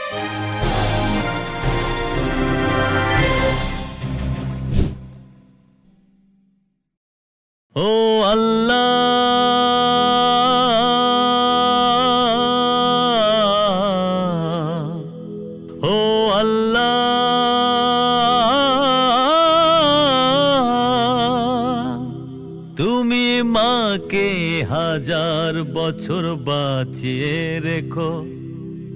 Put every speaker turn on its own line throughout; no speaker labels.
ও আল্লাহ, ও আল্লাহ, তুমি মাকে 1000 বছর বাঁচিয়ে রেখো,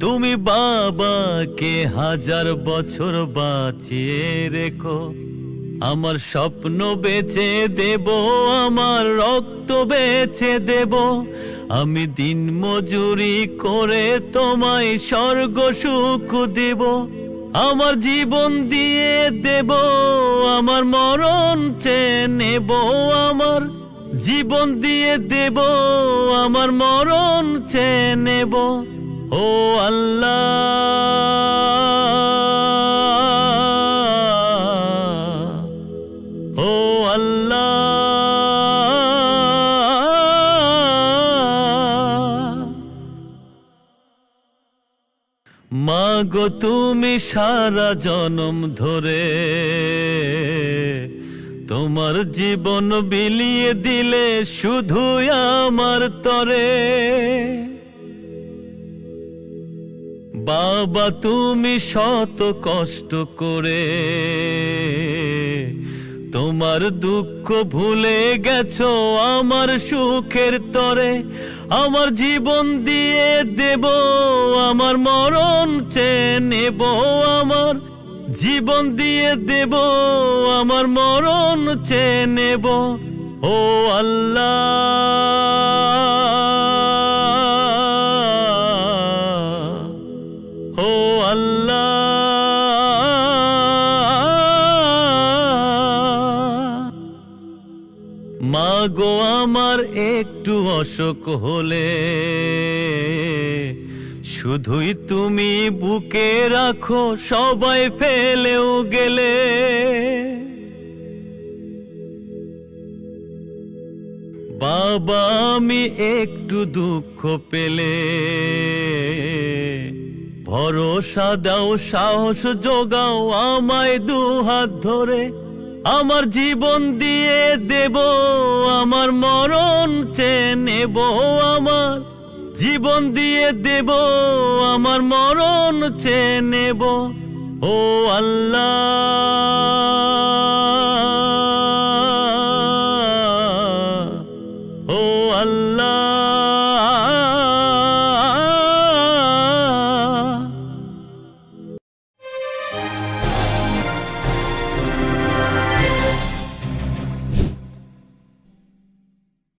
তুমি বাবাকে 1000 বছর বাঁচিয়ে রেখো। আমার স্বপ্ন বেচে দেব, আমার রক্ত বেচে দেব, আমি দিন মজুরি করে তোমায় স্বর্গ সুখ দেব। আমার জীবন দিয়ে দেব, আমার মরণ চেয়ে নেব, আমার জীবন দিয়ে দেব, আমার মরণ চেয়ে নেব। ও আল্লাহ, ও আল্লাহ, মাগো তুমি সারা জনম ধরে তোমার জীবন বিলিয়ে দিলে শুধু আমার তরে। বাবা তুমি শত কষ্ট করে তোমার দুঃখ ভুলে গেছো আমার সুখের তরে। আমার জীবন দিয়ে দেব, আমার মরণ চেয়ে নেব, আমার জীবন দিয়ে দেব, আমার মরণ চেয়ে নেব। ও আল্লাহ, ও আল্লাহ, মাগো আমার একটু অসুখ হলে শুধুই তুমি বুকে রাখো, সবাই ফেলেও গেলে। বাবা আমি একটু দুঃখ পেলে ভরসা দাও, সাহস যোগাও আমায় দুহাত ধরে। আমার জীবন দিয়ে দেব, আমার মরণ চেয়ে নেব, আমার জীবন দিয়ে দেব, আমার মরণ চেয়ে নেব। ও আল্লাহ,